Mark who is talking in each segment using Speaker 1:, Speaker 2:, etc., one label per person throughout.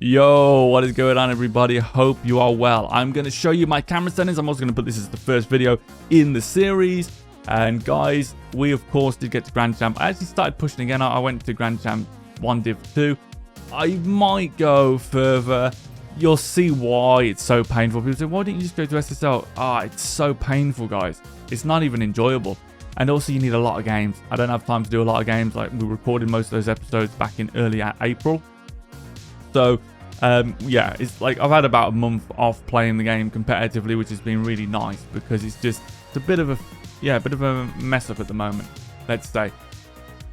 Speaker 1: Yo, what is going on, everybody? Hope you are well. I'm going to show you my camera settings. I'm also going to put this as the first video in the series. And guys, we of course did get to Grand Champ. I actually started pushing again. I went to Grand Champ 1 Div 2. I might go further. You'll see why it's so painful. People say, why didn't you just go to SSL? It's so painful, guys. It's not even enjoyable. And also you need a lot of games. I don't have time to do a lot of games. Like, we recorded most of those episodes back in early April. So yeah, it's like I've had about a month off playing the game competitively, which has been really nice because it's a bit of a mess up at the moment, let's say.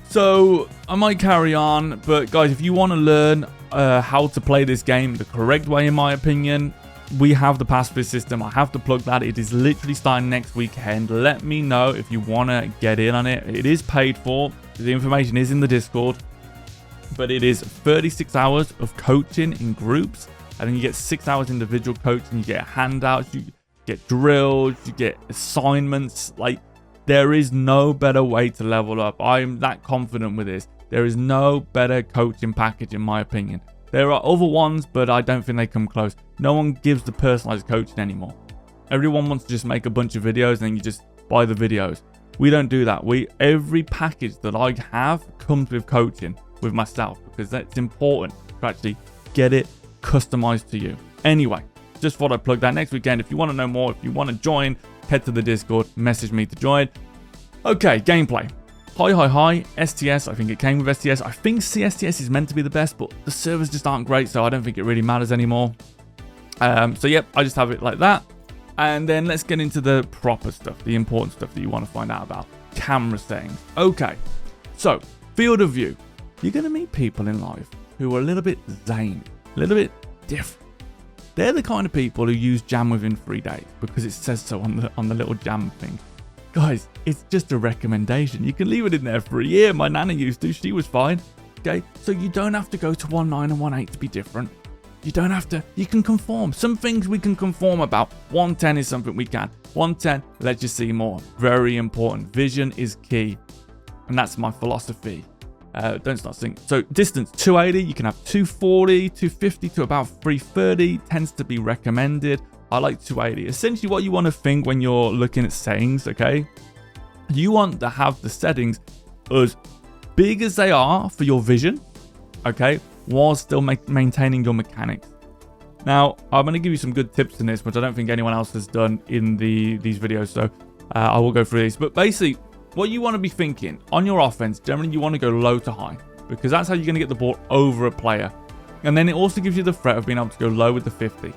Speaker 1: So I might carry on, but guys, if you want to learn how to play this game the correct way, in my opinion, we have the Pacifist System. I have to plug that. It is literally starting next weekend. Let me know if you want to get in on it. It is paid for. The information is in the Discord. But it is 36 hours of coaching in groups, and then you get 6 hours individual coaching. You get handouts, you get drills, you get assignments. Like, there is no better way to level up. I'm that confident with this. There is no better coaching package, in my opinion. There are other ones, but I don't think they come close. No one gives the personalized coaching anymore. Everyone wants to just make a bunch of videos and then you just buy the videos. We don't do that. Every package that I have comes with coaching with myself, because that's important to actually get it customized to you. Anyway, just thought I'd plug that. Next weekend, if you want to know more, if you want to join, head to the Discord, message me to join. Okay, gameplay. Hi, STS. I think it came with STS. I think CSTS is meant to be the best, but the servers just aren't great, so I don't think it really matters anymore. So yep, I just have it like that. And then let's get into the proper stuff, the important stuff that you want to find out about. Camera settings. Okay, so field of view. You're going to meet people in life who are a little bit zany, a little bit different. They're the kind of people who use jam within 3 days because it says so on the little jam thing. Guys, it's just a recommendation. You can leave it in there for a year. My nana used to. She was fine. Okay, so you don't have to go to 1.9 and 1.8 to be different. You don't have to. You can conform. Some things we can conform about. 110 is something we can. 110 lets you see more. Very important. Vision is key. And that's my philosophy. Don't start singing. So distance 280, you can have 240, 250 to about 330 tends to be recommended. I like 280. Essentially what you want to think when you're looking at settings, okay? You want to have the settings as big as they are for your vision, okay? While still maintaining your mechanics. Now, I'm going to give you some good tips in this, which I don't think anyone else has done in these videos. So I will go through these. But basically, what you want to be thinking on your offense, generally you want to go low to high, because that's how you're going to get the ball over a player. And then it also gives you the threat of being able to go low with the 50.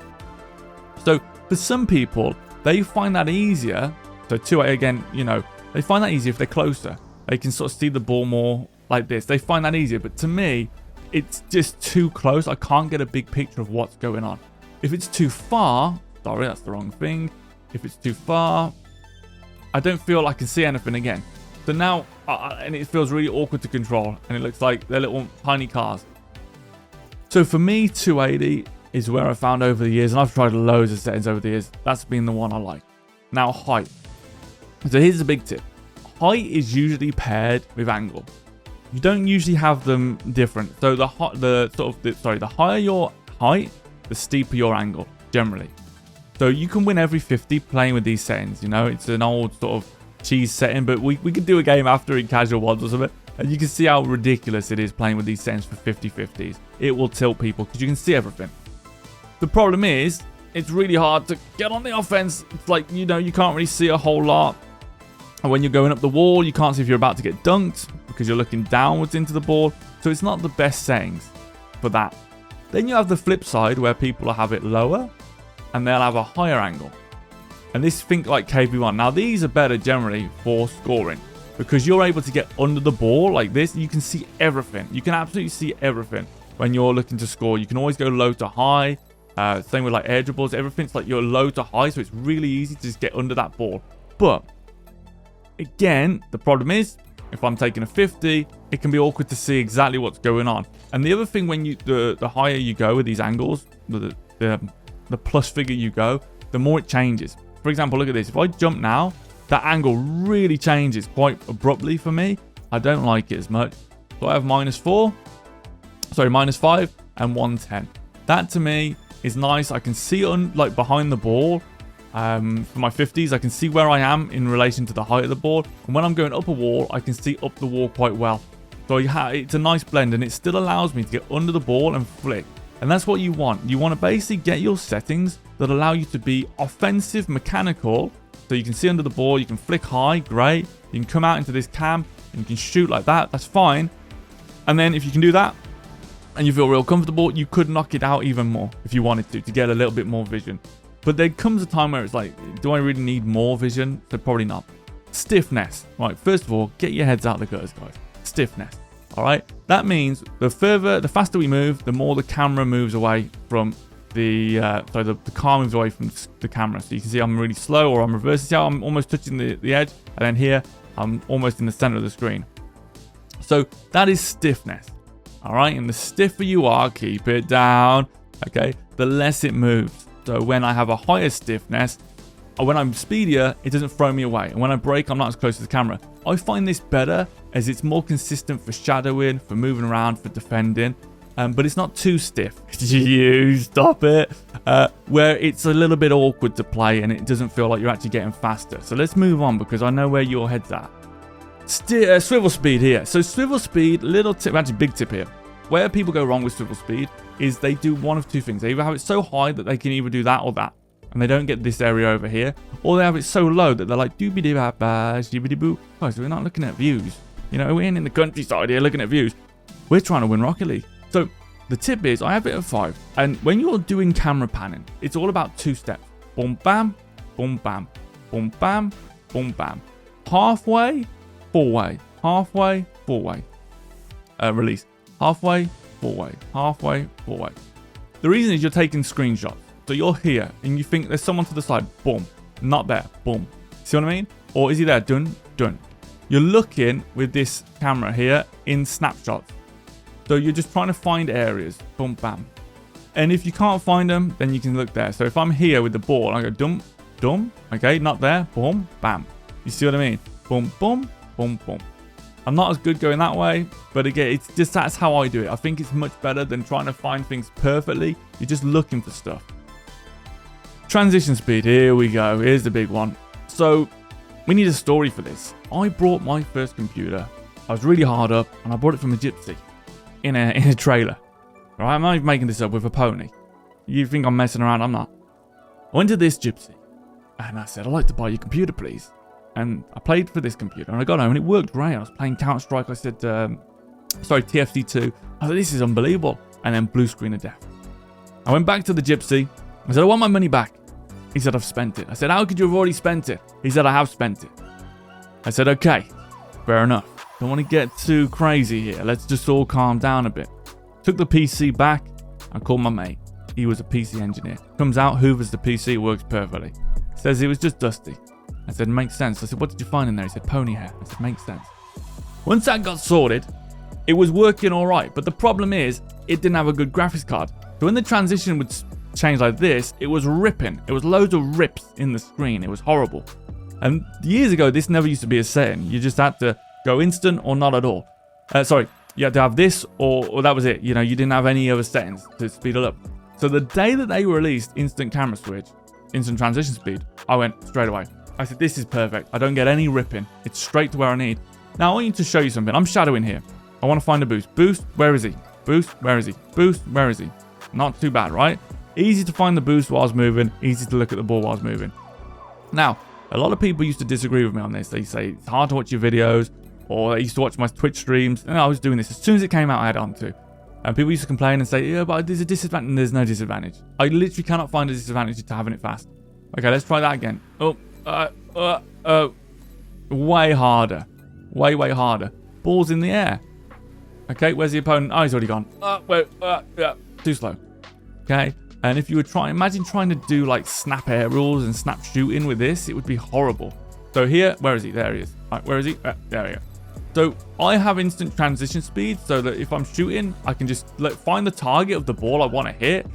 Speaker 1: So for some people, they find that easier. So 2A again, you know, they find that easier if they're closer. They can sort of see the ball more like this. They find that easier. But to me, it's just too close. I can't get a big picture of what's going on. If it's too far, sorry, that's the wrong thing. If it's too far, I don't feel I can see anything again. So now, and it feels really awkward to control, and it looks like they're little tiny cars. So for me, 280 is where I found over the years, and I've tried loads of settings over the years. That's been the one I like. Now, height. So here's a big tip. Height is usually paired with angle. You don't usually have them different. So the higher your height, the steeper your angle, generally. So you can win every 50 playing with these settings, you know. It's an old sort of cheese setting, but we could do a game after in casual ones or something. And you can see how ridiculous it is playing with these settings for 50-50s. It will tilt people because you can see everything. The problem is, it's really hard to get on the offense. It's like, you know, you can't really see a whole lot. And when you're going up the wall, you can't see if you're about to get dunked because you're looking downwards into the ball. So it's not the best settings for that. Then you have the flip side where people have it lower and they'll have a higher angle. And this, think like KV1. Now these are better generally for scoring because you're able to get under the ball like this. You can see everything. You can absolutely see everything when you're looking to score. You can always go low to high. Same with like air dribbles. Everything's like you're low to high, so it's really easy to just get under that ball. But again, the problem is if I'm taking a 50, it can be awkward to see exactly what's going on. And the other thing, when you the higher you go with these angles, the plus figure you go, the more it changes. For example, look at this. If I jump now, that angle really changes quite abruptly for me. I don't like it as much. So I have -4, sorry, -5 and 110. That to me is nice. I can see on like behind the ball. For my 50s, I can see where I am in relation to the height of the ball. And when I'm going up a wall, I can see up the wall quite well. So it's a nice blend, and it still allows me to get under the ball and flick. And that's what you want. You want to basically get your settings that allow you to be offensive mechanical. So you can see under the ball, you can flick high, great. You can come out into this cam and you can shoot like that. That's fine. And then if you can do that and you feel real comfortable, you could knock it out even more if you wanted to get a little bit more vision. But there comes a time where it's like, do I really need more vision? So probably not. Stiffness. Right, first of all, get your heads out of the gutters, guys. Stiffness. All right. That means the faster we move, the more the camera moves away from the car moves away from the camera. So you can see I'm really slow, or I'm reversing. See how I'm almost touching the edge, and then here I'm almost in the center of the screen. So that is stiffness. All right. And the stiffer you are, keep it down. Okay. The less it moves. So when I have a higher stiffness, or when I'm speedier, it doesn't throw me away. And when I brake, I'm not as close to the camera. I find this better as it's more consistent for shadowing, for moving around, for defending. But it's not too stiff. You stop it. Where it's a little bit awkward to play and it doesn't feel like you're actually getting faster. So let's move on because I know where your head's at. Swivel speed here. So swivel speed, little tip, actually big tip here. Where people go wrong with swivel speed is they do one of two things. They either have it so high that they can either do that or that, and they don't get this area over here, or they have it so low that they're like doobie-dee-ba-ba, shibby-dee-boo. Guys, we're not looking at views. You know, we're in the countryside here looking at views. We're trying to win Rocket League. So the tip is I have it at 5, and when you're doing camera panning, it's all about 2 steps. Boom, bam, boom, bam, boom, bam, boom, bam. Halfway, full way. Halfway, full way. Release. Halfway, full way. Halfway, full way. The reason is you're taking screenshots. So you're here and you think there's someone to the side. Boom. Not there. Boom. See what I mean? Or is he there? Done. Done. You're looking with this camera here in snapshots. So you're just trying to find areas. Boom, bam. And if you can't find them, then you can look there. So if I'm here with the ball, I go dum, dum. Okay, not there. Boom, bam. You see what I mean? Boom, boom, boom, boom. I'm not as good going that way, but again, it's just that's how I do it. I think it's much better than trying to find things perfectly. You're just looking for stuff. Transition speed, here we go. Here's the big one. So we need a story for this. I brought my first computer. I was really hard up, and I bought it from a gypsy in a trailer. All right, I'm not even making this up with a pony. You think I'm messing around? I'm not. I went to this gypsy, and I said, I'd like to buy your computer, please. And I played for this computer, and I got home, and it worked great. I was playing Counter-Strike. I said, TFC2. I thought, this is unbelievable. And then blue screen of death. I went back to the gypsy. I said, I want my money back. He said, I've spent it. I said, how could you have already spent it? He said, I have spent it. I said, okay, fair enough. Don't want to get too crazy here. Let's just all calm down a bit. Took the PC back. I called my mate. He was a PC engineer. Comes out, hoovers the PC, works perfectly. Says it was just dusty. I said, makes sense. I said, what did you find in there? He said, pony hair. I said, makes sense. Once that got sorted, it was working all right. But the problem is, it didn't have a good graphics card. So when the transition would change like this, it was ripping. It was loads of rips in the screen. It was horrible. And years ago, this never used to be a setting. You just had to go instant or not at all. You had to have this or that was it. You know, you didn't have any other settings to speed it up. So the day that they released instant camera switch, instant transition speed, I went straight away. I said, this is perfect. I don't get any ripping. It's straight to where I need. Now, I want you to show you something. I'm shadowing here. I want to find a boost. Boost, where is he? Boost, where is he? Boost, where is he? Not too bad, right? Easy to find the boost while I was moving. Easy to look at the ball while I was moving. Now, a lot of people used to disagree with me on this. They say it's hard to watch your videos, or they used to watch my Twitch streams. And I was doing this. As soon as it came out, I had on to. And people used to complain and say, yeah, but there's a disadvantage. And there's no disadvantage. I literally cannot find a disadvantage to having it fast. Okay, let's try that again. Way harder. Way harder. Ball's in the air. Okay, where's the opponent? Oh, he's already gone. Too slow. Okay, and if you were imagine trying to do like snap aerials and snap shooting with this, it would be horrible. So here, where is he? There he is. Right, where is he? There we go. So I have instant transition speed so that if I'm shooting, I can just find the target of the ball I want to hit.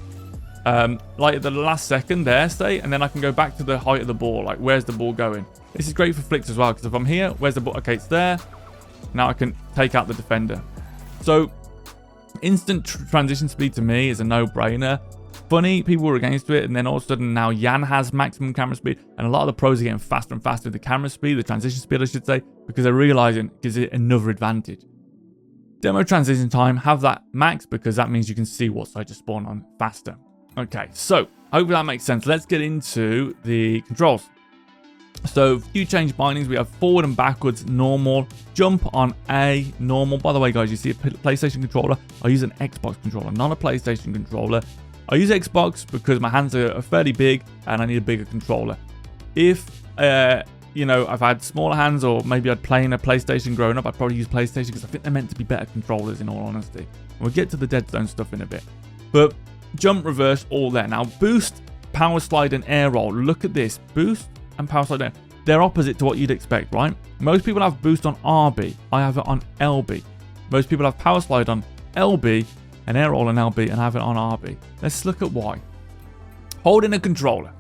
Speaker 1: Like at the last second there, say, and then I can go back to the height of the ball. Like, where's the ball going? This is great for flicks as well, because if I'm here, where's the ball? Okay, it's there. Now I can take out the defender. So Instant transition speed to me is a no-brainer. Funny, people were against it, and then all of a sudden now Yan has maximum camera speed, and a lot of the pros are getting faster and faster with the camera speed, the transition speed I should say, because they're realizing it gives it another advantage. Demo transition time, have that max because that means you can see what side you spawn on faster. Okay, so hopefully that makes sense. Let's get into the controls. So, few change bindings. We have forward and backwards, normal, jump on A, normal. By the way, guys, you see a PlayStation controller. I use an Xbox controller, not a PlayStation controller. I use Xbox because my hands are fairly big and I need a bigger controller. If, you know, I've had smaller hands or maybe I'd play in a PlayStation growing up, I'd probably use PlayStation because I think they're meant to be better controllers in all honesty. And we'll get to the Dead Zone stuff in a bit. But jump, reverse, all there. Now, boost, power slide, and air roll. Look at this. Boost and power slide down. They're opposite to what you'd expect, right? Most people have boost on RB. I have it on LB. Most people have power slide on LB and air roll on LB, and I have it on RB. Let's look at why. Holding a controller.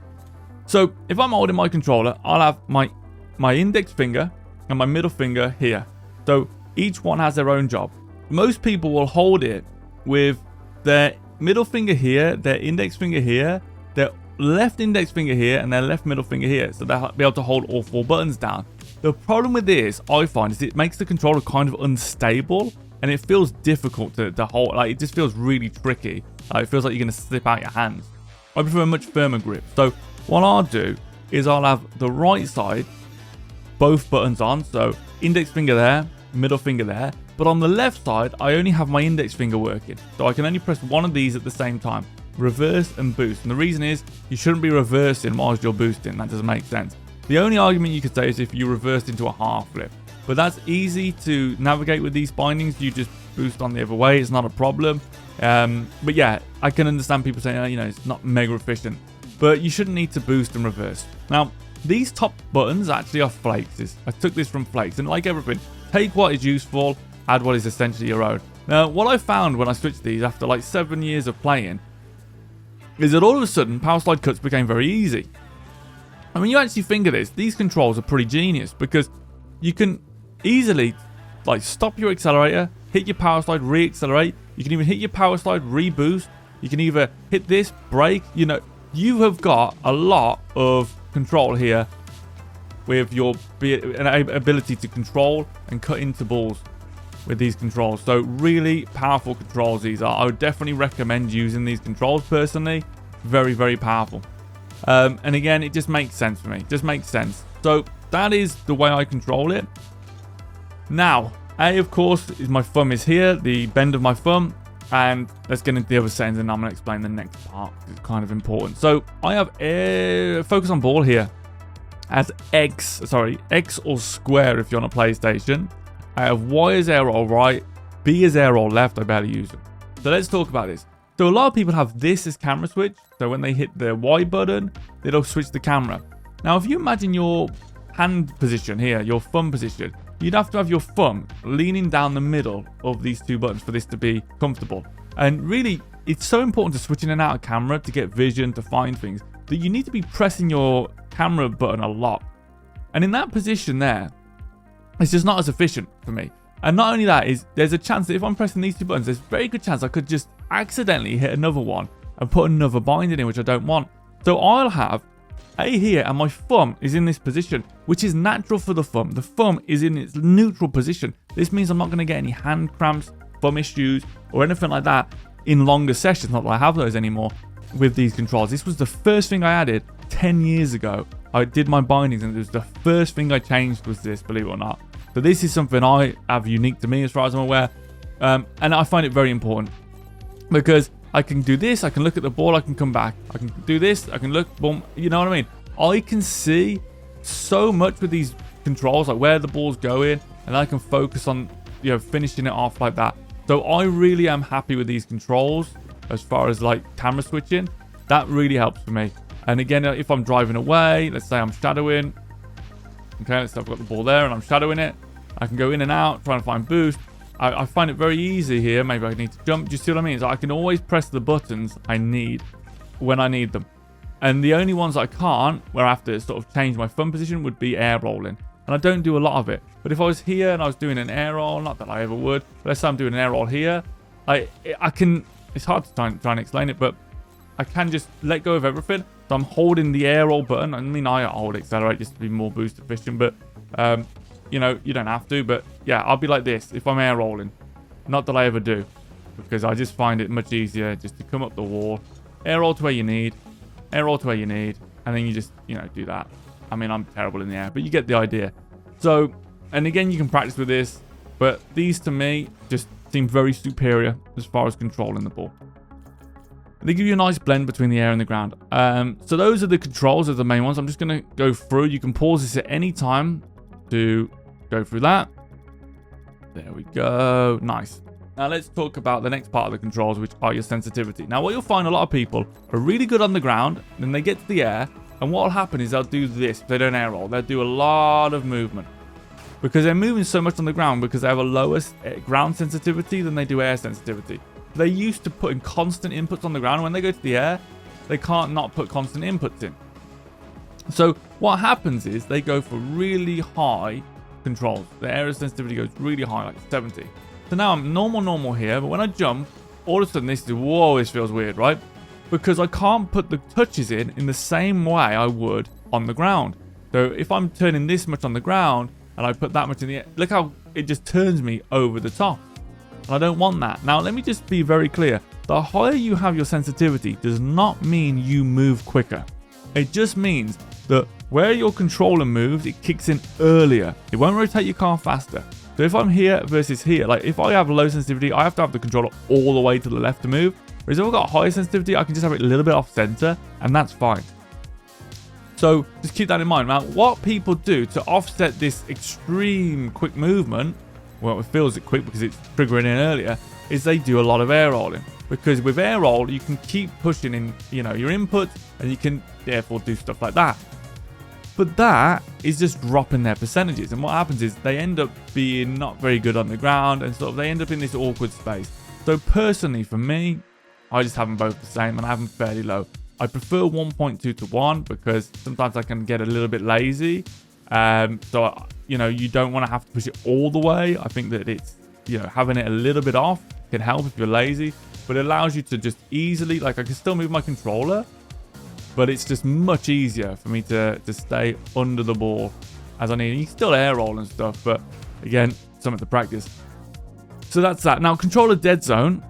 Speaker 1: So if I'm holding my controller, I'll have my index finger and my middle finger here. So each one has their own job. Most people will hold it with their middle finger here, their index finger here, their left index finger here, and their left middle finger here. So they'll be able to hold all 4 buttons down. The problem with this, I find, is it makes the controller kind of unstable, and it feels difficult to hold. Like, it just feels really tricky. It feels like you're going to slip out your hands. I prefer a much firmer grip. So what I'll do is I'll have the right side, both buttons on. So index finger there, middle finger there. But on the left side, I only have my index finger working. So I can only press one of these at the same time. Reverse and boost. And the reason is you shouldn't be reversing whilst you're boosting. That doesn't make sense. The only argument you could say is if you reversed into a half flip. But that's easy to navigate with these bindings. You just boost on the other way. It's not a problem. But yeah, I can understand people saying, you know, it's not mega efficient. But you shouldn't need to boost and reverse. Now, these top buttons actually are flakes. I took this from flakes. And like everything, take what is useful, add what is essentially your own. Now, what I found when I switched these after like 7 years of playing is that all of a sudden, power slide cuts became very easy. And when you actually think of this, these controls are pretty genius because you can easily like stop your accelerator, hit your power slide, re-accelerate. You can even hit your power slide, reboost. You can either hit this, brake. You know, you have got a lot of control here with your ability to control and cut into balls with these controls. So really powerful controls these are. I would definitely recommend using these controls personally. Very, very powerful. And again, it just makes sense for me. Just makes sense. So that is the way I control it. Now, A, of course, is my thumb is here, the bend of my thumb. And let's get into the other settings and I'm going to explain the next part. It's kind of important. So I have focus on ball here as X or square if you're on a PlayStation. I have Y as air roll right, B as air roll left. I barely use them. So let's talk about this. So a lot of people have this as camera switch. So when they hit the Y button, it'll switch the camera. Now, if you imagine your hand position here, your thumb position, you'd have to have your thumb leaning down the middle of these two buttons for this to be comfortable. And really, it's so important to switch in and out of camera to get vision, to find things, that you need to be pressing your camera button a lot. And in that position there, it's just not as efficient for me. And not only that, is there's a chance that if I'm pressing these two buttons, there's a very good chance I could just accidentally hit another one and put another binding in, which I don't want. So I'll have A here, and my thumb is in this position, which is natural for the thumb. The thumb is in its neutral position. This means I'm not going to get any hand cramps, thumb issues, or anything like that in longer sessions. Not that I have those anymore with these controls. This was the first thing I added 10 years ago. I did my bindings, and it was the first thing I changed was this, believe it or not. So this is something I have unique to me as far as I'm aware. And I find it very important because I can do this, I can look at the ball, I can come back. I can do this, I can look, boom, you know what I mean? I can see so much with these controls, like where the ball's going, and I can focus on, you know, finishing it off like that. So I really am happy with these controls as far as like camera switching. That really helps for me. And again, if I'm driving away, let's say I'm shadowing. Okay, let's say I've got the ball there and I'm shadowing it. I can go in and out, trying to find boost. I find it very easy here. Maybe I need to jump. Do you see what I mean? So I can always press the buttons I need when I need them. And the only ones I can't, where I have to sort of change my thumb position, would be air rolling. And I don't do a lot of it. But if I was here and I was doing an air roll, not that I ever would, but let's say I'm doing an air roll here, I can, it's hard to try and explain it, but I can just let go of everything. So I'm holding the air roll button. I mean, I hold accelerate just to be more boost efficient, but you know, you don't have to. But yeah, I'll be like this if I'm air rolling. Not that I ever do, because I just find it much easier just to come up the wall, air roll to where you need, air roll to where you need, and then you just, you know, do that. I mean, I'm terrible in the air, but you get the idea. So, and again, you can practice with this, but these to me just seem very superior as far as controlling the ball. They give you a nice blend between the air and the ground. So those are the controls, are the main ones. I'm just going to go through. You can pause this at any time to go through that. There we go. Nice. Now let's talk about the next part of the controls, which are your sensitivity. Now what you'll find, a lot of people are really good on the ground, then they get to the air, and what will happen is they'll do this. They don't air roll. They'll do a lot of movement because they're moving so much on the ground because they have a lower ground sensitivity than they do air sensitivity. They're used to putting constant inputs on the ground. When they go to the air, they can't not put constant inputs in. So what happens is they go for really high controls. The air sensitivity goes really high, like 70. So now I'm normal here, but when I jump, all of a sudden this is, whoa, this feels weird, right? Because I can't put the touches in the same way I would on the ground. So if I'm turning this much on the ground and I put that much in the air, look how it just turns me over the top. And I don't want that. Now let me just be very clear. The higher you have your sensitivity does not mean you move quicker. It just means that where your controller moves, it kicks in earlier. It won't rotate your car faster. So if I'm here versus here, like if I have low sensitivity, I have to have the controller all the way to the left to move. Whereas if I've got high sensitivity, I can just have it a little bit off center, and that's fine. So just keep that in mind. Now, what people do to offset this extreme quick movement, well, it feels it quick because it's triggering in earlier, is they do a lot of air rolling. Because with air roll, you can keep pushing in, you know, your input, and you can therefore do stuff like that. But that is just dropping their percentages. And what happens is they end up being not very good on the ground, and sort of they end up in this awkward space. So personally, for me, I just have them both the same, and I have them fairly low. I prefer 1.2 to 1 because sometimes I can get a little bit lazy. So, you know, you don't want to have to push it all the way. I think that it's, you know, having it a little bit off can help if you're lazy. But it allows you to just easily, like I can still move my controller, but it's just much easier for me to stay under the ball as I need. You can still air roll and stuff, but again, something to practice. So that's that. Now, controller dead zone,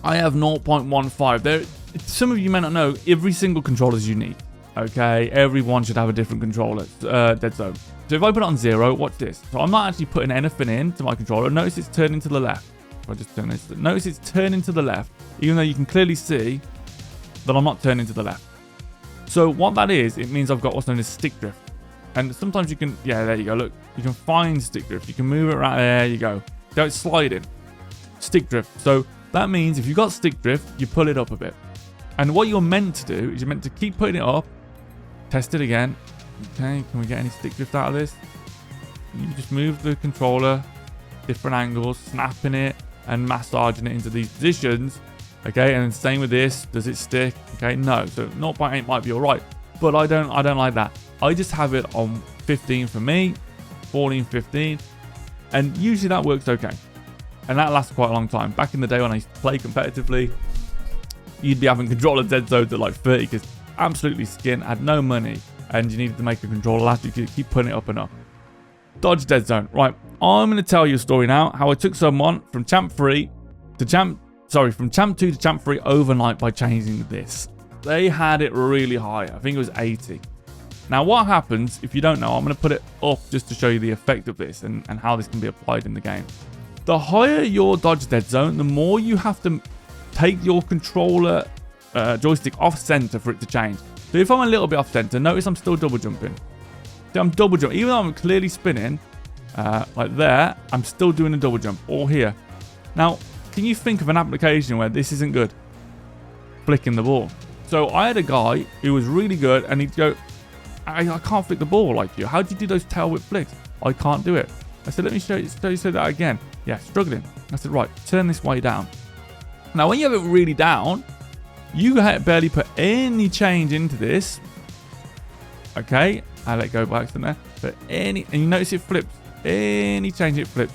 Speaker 1: I have 0.15. There, some of you may not know, every single controller is unique. Okay, everyone should have a different controller dead zone. So if I put it on 0, watch this. So I'm not actually putting anything into my controller. Notice it's turning to the left. If I just turn this, notice it's turning to the left, even though you can clearly see that I'm not turning to the left. So what that is, it means I've got what's known as stick drift. And sometimes you can, yeah, there you go. Look, you can find stick drift. You can move it right there. You go. Go sliding. Stick drift. So that means if you've got stick drift, you pull it up a bit. And what you're meant to do is you're meant to keep putting it up. Test it again. Okay, can we get any stick drift out of this? You just move the controller, different angles, snapping it and massaging it into these positions. Okay, and same with this. Does it stick? Okay, no. So 0.8 might be all right, but I don't like that. I just have it on 15 for me, 14, 15, and usually that works okay. And that lasts quite a long time. Back in the day when I used to play competitively, you'd be having controller dead zones at like 30 because absolutely skin, had no money, and you needed to make a controller last. You could keep putting it up and up. Dodge dead zone. Right, I'm going to tell you a story now. How I took someone from champ 3 to from champ 2 to champ 3 overnight by changing this. They had it really high. I think it was 80. Now what happens, if you don't know, I'm going to put it up just to show you the effect of this and how this can be applied in the game. The higher your dodge dead zone, the more you have to take your controller joystick off center for it to change. So if I'm a little bit off center, notice I'm still double jumping. See, I'm double jumping. Even though I'm clearly spinning, like there, I'm still doing a double jump, or here. Now, can you think of an application where this isn't good? Flicking the ball. So I had a guy who was really good, and he'd go, I can't flick the ball like you. How do you do those tail whip flicks? I can't do it. I said, let me show you that again. Yeah, struggling. I said, right, turn this way down. Now, when you have it really down, you barely put any change into this. Okay, I let go by accident there. But and you notice it flips. Any change, it flips.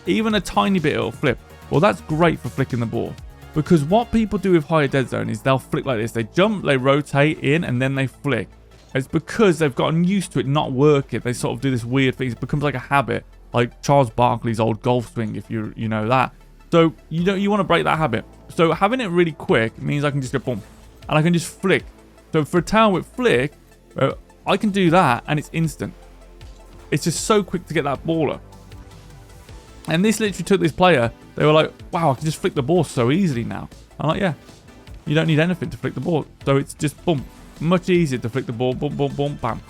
Speaker 1: Even a tiny bit, it'll flip. Well, that's great for flicking the ball. Because what people do with higher dead zone is they'll flick like this. They jump, they rotate in, and then they flick. It's because they've gotten used to it not working. They sort of do this weird thing. It becomes like a habit. Like Charles Barkley's old golf swing, if you know that. So you want to break that habit. So having it really quick means I can just go boom. And I can just flick. So for a tail whip flick, I can do that and it's instant. It's just so quick to get that ball up. And this literally took this player. They were like, wow, I can just flick the ball so easily now. I'm like, yeah. You don't need anything to flick the ball. So it's just boom. Much easier to flick the ball. Boom, boom, boom, bam.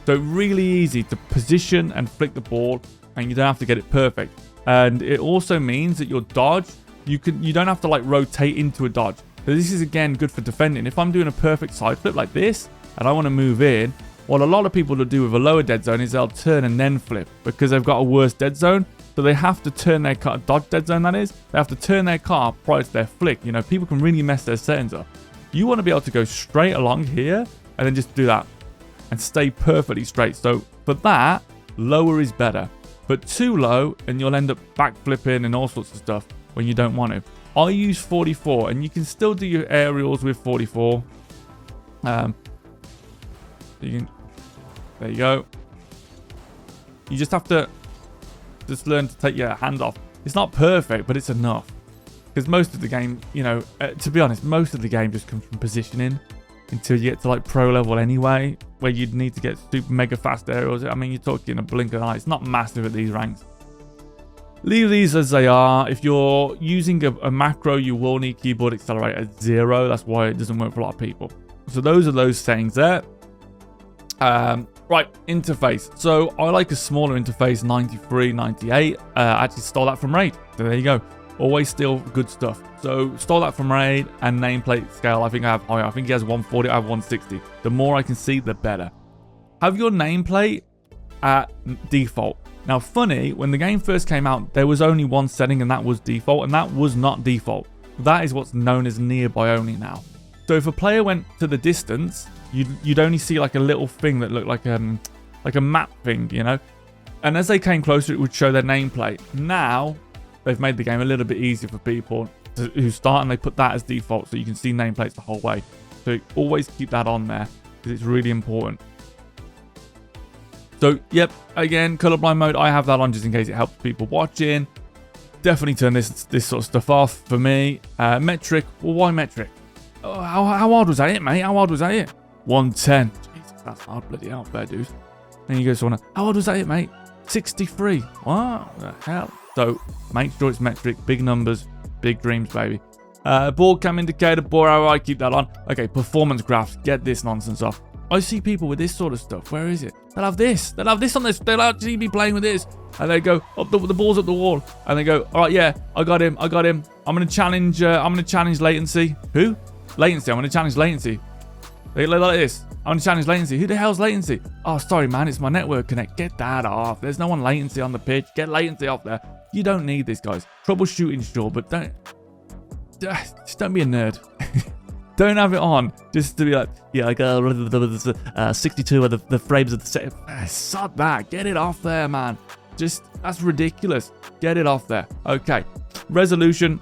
Speaker 1: So really easy to position and flick the ball. And you don't have to get it perfect. And it also means that your dodge, you don't have to like rotate into a dodge. So this is again good for defending. If I'm doing a perfect side flip like this and I want to move in, what a lot of people will do with a lower dead zone is they'll turn and then flip because they've got a worse dead zone. So they have to turn their car, dodge dead zone that is, they have to turn their car prior to their flick. You know, people can really mess their settings up. You want to be able to go straight along here and then just do that and stay perfectly straight. So for that, lower is better. But too low and you'll end up back flipping and all sorts of stuff when you don't want to. I use 44 and you can still do your aerials with 44. There you go. You just have to learn to take your hand off. It's not perfect, but it's enough. Because most of the game, you know, to be honest, most of the game just comes from positioning until you get to like pro level anyway, where you'd need to get super mega fast aerials. I mean, you're talking a blink of an eye. It's not massive at these ranks. Leave these as they are. If you're using a macro, you will need keyboard accelerator at 0. That's why it doesn't work for a lot of people. So those are those settings there. Right, interface. So I like a smaller interface, 93, 98. I actually stole that from Raid. So there you go. Always steal good stuff. So stole that from Raid, and nameplate scale, I think I have higher. I think he has 140, I have 160. The more I can see, the better. Have your nameplate at default. Now, funny, when the game first came out, there was only one setting, and that was default, and that was not default. That is what's known as nearby only now. So if a player went to the distance, you'd only see like a little thing that looked like a map thing, you know? And as they came closer, it would show their nameplate. Now, they've made the game a little bit easier for people who start, and they put that as default so you can see nameplates the whole way. So always keep that on there because it's really important. So, yep, again, colorblind mode, I have that on just in case it helps people watching. Definitely turn this sort of stuff off for me. Metric, well, why metric? Oh, how hard was that it, mate? How hard was that it? 110. Jesus, that's hard, bloody hell, fair dude. Then you go to one, how hard was that it, mate? 63. What the hell? So, make sure it's metric, big numbers, big dreams, baby. Board cam indicator, bore hour, I keep that on. Okay, performance graphs, get this nonsense off. I see people with this sort of stuff. Where is it? They'll have this. They'll have this on this. They'll actually be playing with this. And they go, up the ball's up the wall. And they go, all right, yeah, I got him. I'm going to challenge latency. Who? Latency. I'm going to challenge latency. They look like this. I'm going to challenge latency. Who the hell's latency? Oh, sorry, man. It's my network connect. Get that off. There's no one latency on the pitch. Get latency off there. You don't need this, guys. Troubleshooting, sure, but just don't be a nerd. Don't have it on just to be like, yeah, like 62 of the frames of the set. Sod that. Get it off there, man. That's ridiculous. Get it off there. Okay. Resolution.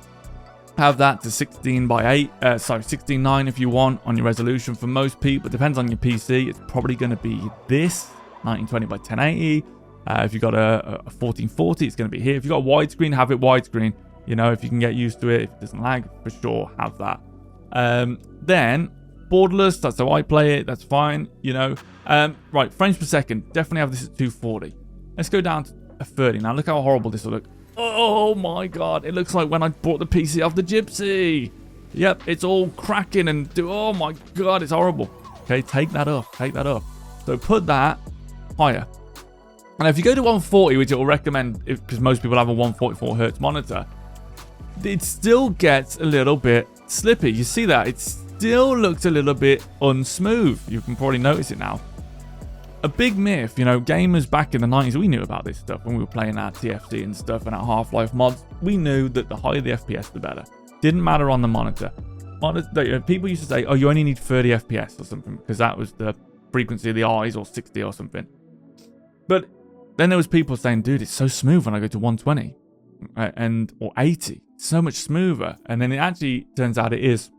Speaker 1: Have that to 16:8. 16:9 if you want on your resolution. For most people, it depends on your PC. It's probably going to be this 1920 by 1080. If you've got a 1440, it's going to be here. If you've got a widescreen, have it widescreen. You know, if you can get used to it, if it doesn't lag, for sure, have that. Then borderless, that's how I play it, that's fine, you know. Right, frames per second, definitely have this at 240. Let's go down to a 30. Now look how horrible this will look. Oh my god, it looks like when I bought the PC off the Gypsy. Yep, it's all cracking and oh my god, it's horrible. Okay, take that up. So put that higher. And if you go to 140, which it will recommend because most people have a 144 hertz monitor, it still gets a little bit slippy. You see that? It still looks a little bit unsmooth. You can probably notice it now. A big myth, you know, gamers back in the 90s, we knew about this stuff when we were playing our TFT and stuff and our Half-Life mods. We knew that the higher the FPS, the better. Didn't matter on the monitor. People used to say, oh, you only need 30 FPS or something because that was the frequency of the eyes, or 60 or something. But then there was people saying, dude, it's so smooth when I go to 120 or 80. so much smoother. And then it actually turns out it is.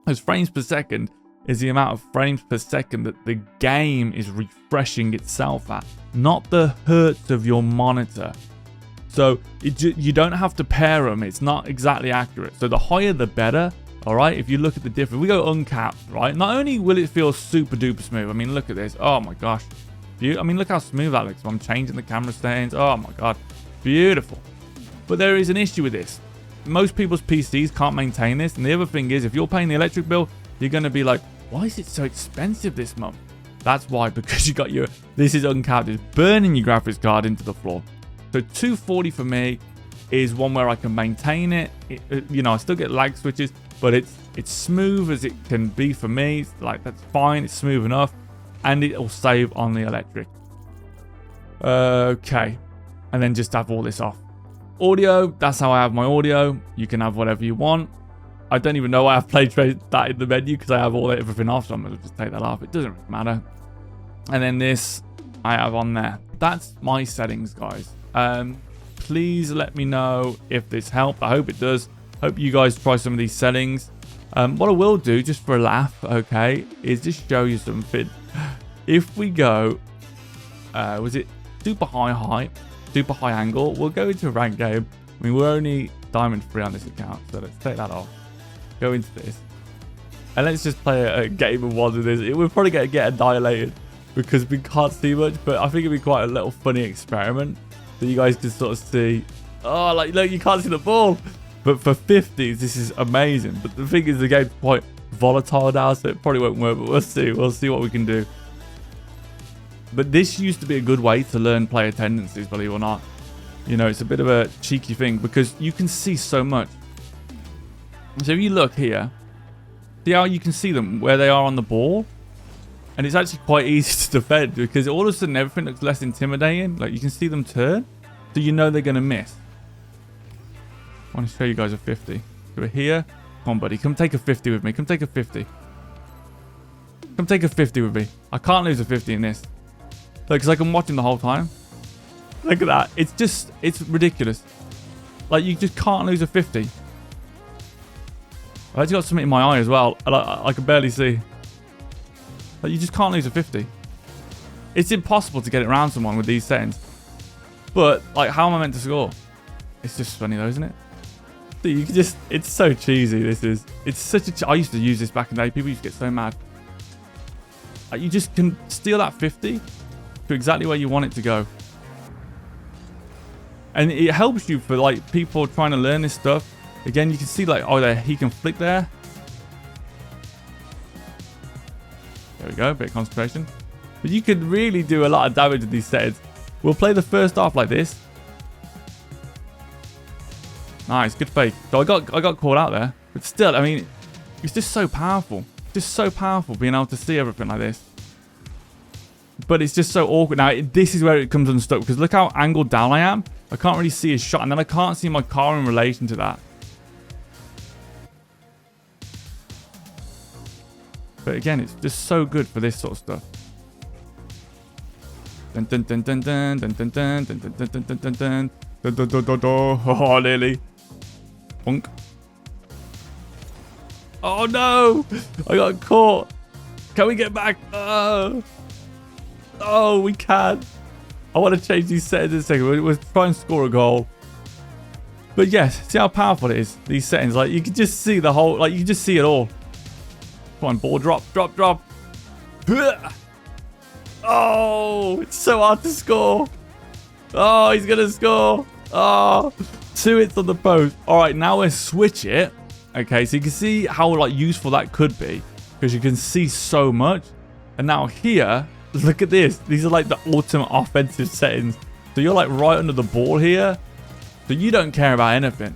Speaker 1: Those frames per second is the amount of frames per second that the game is refreshing itself at, not the hertz of your monitor. So you don't have to pair them. It's not exactly accurate. So the higher the better. All right, if you look at the difference, we go uncapped, right? Not only will it feel super duper smooth. I mean, look at this. Oh my gosh. I mean, look how smooth that looks. I'm changing the camera settings. Oh my God. Beautiful. But there is an issue with this. Most people's PCs can't maintain this. And the other thing is, if you're paying the electric bill, you're going to be like, why is it so expensive this month? That's why, because you got this is uncapped. It's burning your graphics card into the floor. So 240 for me is one where I can maintain it. You know, I still get lag switches, but it's smooth as it can be for me. It's like, that's fine. It's smooth enough. And it'll save on the electric. Okay. And then just have all this off. Audio, that's how I have my audio. You can have whatever you want. I don't even know why I've played that in the menu because I have everything off. So I'm going to just take that off. It doesn't really matter. And then this I have on there. That's my settings, guys. Please let me know if this helped. I hope it does. Hope you guys try some of these settings. What I will do, just for a laugh, okay, is just show you something. If we go, was it super high, super high angle? We'll go into a ranked game. I mean, we're only diamond 3 on this account, so let's take that off. Go into this. And let's just play a game of one of this. It will probably get annihilated because we can't see much, but I think it'd be quite a little funny experiment that you guys can sort of see. Oh, like, look, you can't see the ball. But for 50s, this is amazing. But the thing is, the game's quite volatile now, so it probably won't work, but we'll see. We'll see what we can do. But this used to be a good way to learn player tendencies, believe it or not. You know, it's a bit of a cheeky thing because you can see so much. So if you look here, see how you can see them where they are on the ball? And it's actually quite easy to defend because all of a sudden everything looks less intimidating. Like, you can see them turn, so you know they're going to miss. I want to show you guys a 50. Over here. Come on, buddy. Come take a 50 with me. Come take a 50. Come take a 50 with me. I can't lose a 50 in this. Look, because I can watch him the whole time. Look at that. It's ridiculous. Like, you just can't lose a 50. I actually got something in my eye as well. I can barely see. Like, you just can't lose a 50. It's impossible to get it around someone with these settings. But, like, how am I meant to score? It's just funny though, isn't it? So you can just, it's so cheesy, this is. It's such a, I used to use this back in the day. People used to get so mad. Like, you just can steal that 50 to exactly where you want it to go. And it helps you for, like, people trying to learn this stuff. Again, you can see, like, oh, there, he can flick there. There we go, a bit of concentration. But you could really do a lot of damage with these settings. We'll play the first half like this. Nice, good fake. So I got caught out there. But still, I mean, it's just so powerful. Just so powerful being able to see everything like this. But it's just so awkward. Now, this is where it comes unstuck. Because look how angled down I am. I can't really see his shot. And then I can't see my car in relation to that. But again, it's just so good for this sort of stuff. Dun dun dun dun dun dun dun dun dun dun dun dun dun dun dun dun dun dun dun. Oh, nearly. Bonk. Oh no! I got caught. Can we get back? Oh, we can. I want to change these settings in a second. We'll try and score a goal. But yes, see how powerful it is. These settings, like, you can just see the whole, like, you can just see it all. Come on, ball drop, drop, drop. Oh, it's so hard to score. Oh, he's going to score. Oh, 2 hits on the post. All right, now we'll switch it. Okay, so you can see how, like, useful that could be because you can see so much. And now here, look at this. These are like the ultimate offensive settings. So you're like right under the ball here. So you don't care about anything.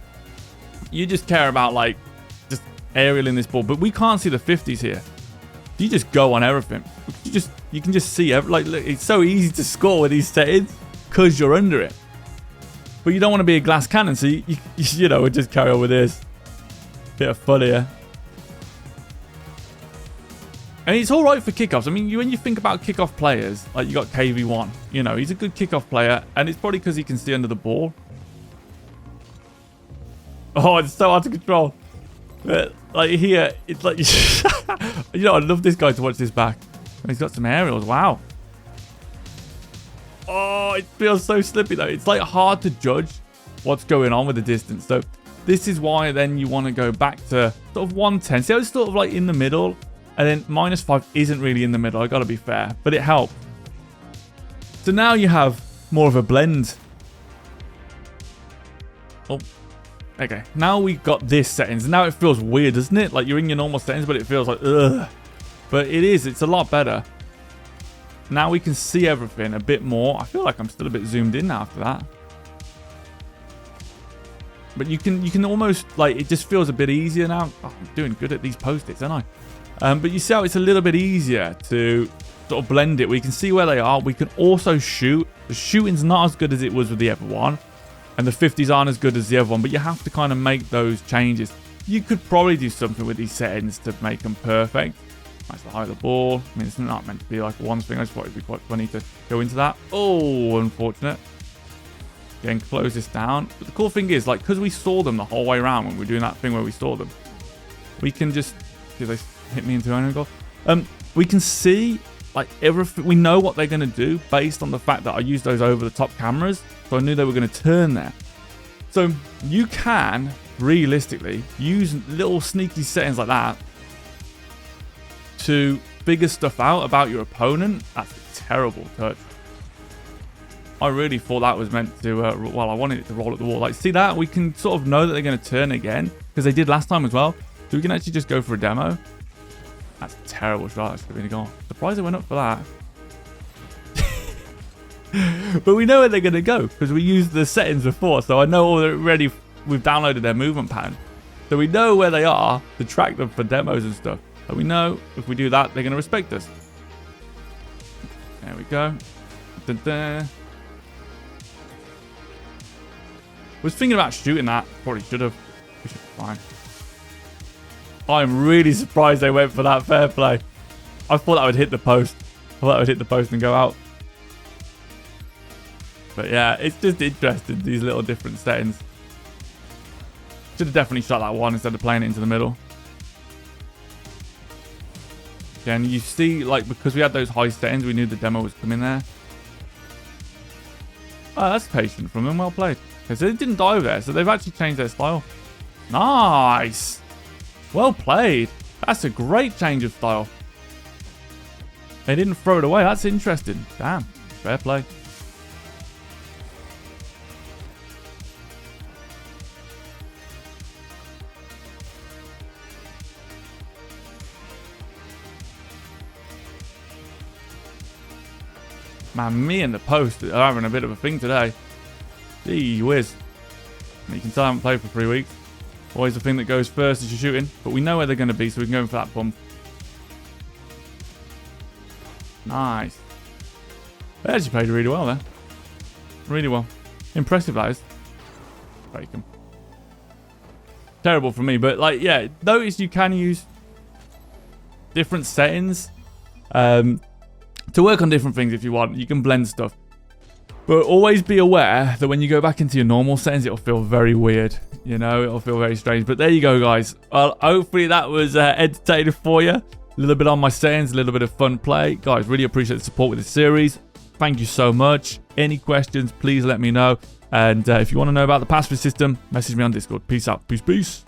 Speaker 1: You just care about, like, just aerialing this ball. But we can't see the 50s here. You just go on everything. You can just see like, look, it's so easy to score with these settings because you're under it. But you don't want to be a glass cannon, so you know, we'll just carry on with this. Bit of fun here. And it's all right for kickoffs. I mean, when you think about kickoff players, like, you got KV1, you know, he's a good kickoff player, and it's probably because he can see under the ball. Oh, it's so hard to control. But like here, it's like, you know, I'd love this guy to watch this back. He's got some aerials. Wow. Oh, it feels so slippy though. It's like hard to judge what's going on with the distance. So this is why then you want to go back to sort of 110. See how it's sort of like in the middle, and then -5 isn't really in the middle. I got to be fair, but it helps. So now you have more of a blend. Oh, okay. Now we've got this settings. Now it feels weird, doesn't it? Like you're in your normal settings, but it feels like ugh. But it is. It's a lot better. Now we can see everything a bit more. I feel like I'm still a bit zoomed in after that. But you can almost, like, it just feels a bit easier now. Oh, I'm doing good at these post-its, aren't I? But you see how it's a little bit easier to sort of blend it. We can see where they are. We can also shoot. The shooting's not as good as it was with the F1. And the 50s aren't as good as the other one. But you have to kind of make those changes. You could probably do something with these settings to make them perfect. Nice to hide the ball. I mean, it's not meant to be like one thing. I just thought it'd be quite funny to go into that. Oh, unfortunate. Again, close this down. But the cool thing is, like, because we saw them the whole way around when we were doing that thing where we saw them, we can just... Did they hit me into an goal? We can see, like, everything. We know what they're going to do based on the fact that I used those over-the-top cameras. So I knew they were going to turn there. So you can, realistically, use little sneaky settings like that to figure stuff out about your opponent. That's a terrible touch. I really thought that was meant to, well, I wanted it to roll at the wall. Like, see that? We can sort of know that they're going to turn again, because they did last time as well. So we can actually just go for a demo. That's a terrible shot. That should have been a goal. Surprised they went up for that. But we know where they're going to go, because we used the settings before. So I know already we've downloaded their movement pattern. So we know where they are to track them for demos and stuff. So we know if we do that, they're going to respect us. There we go. Da-da. Was thinking about shooting that. Probably should have. We should be fine. I'm really surprised they went for that. Fair play. I thought that would hit the post. I thought that would hit the post and go out. But yeah, it's just interesting, these little different settings. Should have definitely shot that one instead of playing it into the middle. Again, you see, like, because we had those high settings, we knew the demo was coming there. Oh, that's patient from them. Well played. Okay, so they didn't dive there, so they've actually changed their style. Nice. Well played. That's a great change of style. They didn't throw it away. That's interesting. Damn. Fair play. Man, me and the post are having a bit of a thing today. Gee whiz. You can tell I haven't played for 3 weeks. Always the thing that goes first is your shooting. But we know where they're going to be, so we can go in for that bump. Nice. They actually played really well there. Really well. Impressive, that is. Break them. Terrible for me, but, like, yeah. Notice you can use different settings to work on different things if you want. You can blend stuff. But always be aware that when you go back into your normal settings, it'll feel very weird. You know, it'll feel very strange. But there you go, guys. Well, hopefully that was entertaining for you. A little bit on my settings, a little bit of fun play. Guys, really appreciate the support with this series. Thank you so much. Any questions, please let me know. And if you want to know about the Pacifist System, message me on Discord. Peace out. Peace, peace.